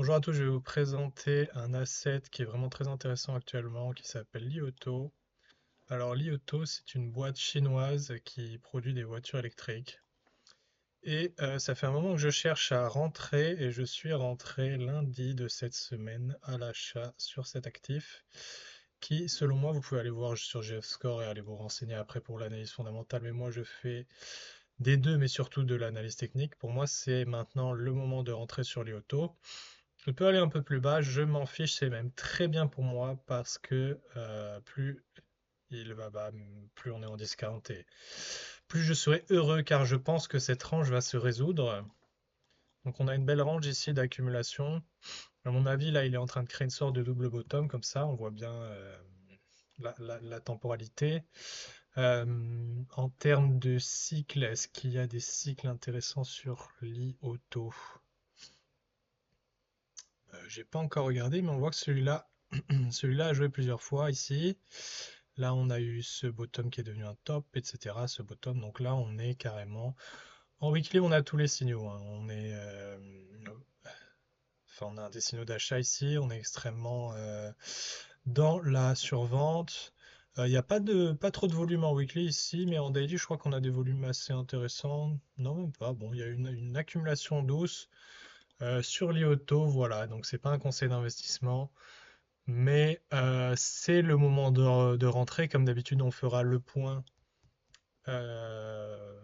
Bonjour à tous, je vais vous présenter un asset qui est vraiment très intéressant actuellement qui s'appelle Li Auto. Alors Li Auto, c'est une boîte chinoise qui produit des voitures électriques. Et ça fait un moment que je cherche à rentrer et je suis rentré lundi de cette semaine à l'achat sur cet actif qui, selon moi, vous pouvez aller voir sur GF Score et aller vous renseigner après pour l'analyse fondamentale. Mais moi, je fais des deux, mais surtout de l'analyse technique. Pour moi, c'est maintenant le moment de rentrer sur Li Auto. Je peux aller un peu plus bas, je m'en fiche, c'est même très bien pour moi parce que plus il va bas, plus on est en discount et plus je serai heureux car je pense que cette range va se résoudre. Donc on a une belle range ici d'accumulation. À mon avis, là, il est en train de créer une sorte de double bottom comme ça, on voit bien la temporalité. En termes de cycle, est-ce qu'il y a des cycles intéressants sur l'IAuto? J'ai pas encore regardé, mais on voit que celui-là a joué plusieurs fois ici. Là, on a eu ce bottom qui est devenu un top, etc. Ce bottom, donc là, on est carrément en weekly. On a tous les signaux, hein. Enfin, on a des signaux d'achat ici. On est extrêmement dans la survente. Il n'y a pas trop de volume en weekly ici, mais en daily, je crois qu'on a des volumes assez intéressants. Non, même pas. Bon, il y a une accumulation douce. Sur l'IOTO, voilà, donc c'est pas un conseil d'investissement, mais c'est le moment de rentrer. Comme d'habitude, on fera le point euh,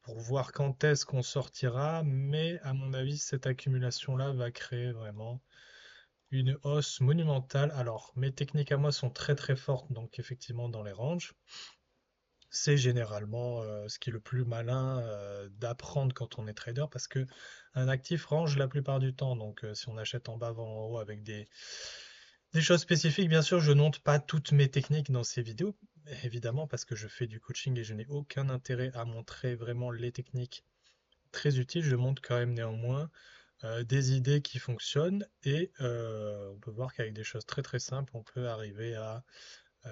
pour voir quand est-ce qu'on sortira, mais à mon avis, cette accumulation-là va créer vraiment une hausse monumentale. Alors, mes techniques à moi sont très très fortes, donc effectivement dans les ranges. C'est généralement ce qui est le plus malin d'apprendre quand on est trader parce que un actif range la plupart du temps. Donc si on achète en bas, vend en haut avec des choses spécifiques, bien sûr, je note pas toutes mes techniques dans ces vidéos, évidemment parce que je fais du coaching et je n'ai aucun intérêt à montrer vraiment les techniques très utiles. Je montre quand même néanmoins des idées qui fonctionnent et on peut voir qu'avec des choses très très simples, on peut arriver à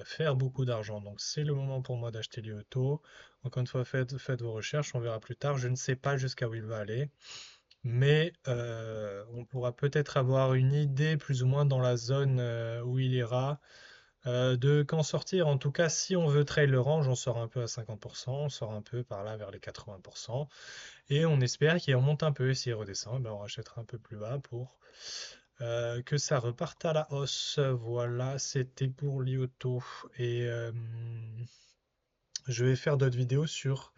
faire beaucoup d'argent. Donc c'est le moment pour moi d'acheter l'IOTO. Encore une fois, faites vos recherches, on verra plus tard. Je ne sais pas jusqu'à où il va aller, mais on pourra peut-être avoir une idée plus ou moins dans la zone où il ira de quand sortir. En tout cas, si on veut trail le range, on sort un peu à 50%, on sort un peu par là vers les 80%, et on espère qu'il remonte un peu. Et s'il redescend, ben on rachètera un peu plus bas pour que ça reparte à la hausse. Voilà, c'était pour l'IOTO. Et je vais faire d'autres vidéos sur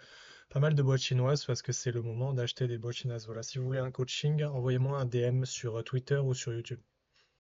pas mal de boîtes chinoises parce que c'est le moment d'acheter des boîtes chinoises. Voilà, si vous voulez un coaching, envoyez-moi un DM sur Twitter ou sur YouTube.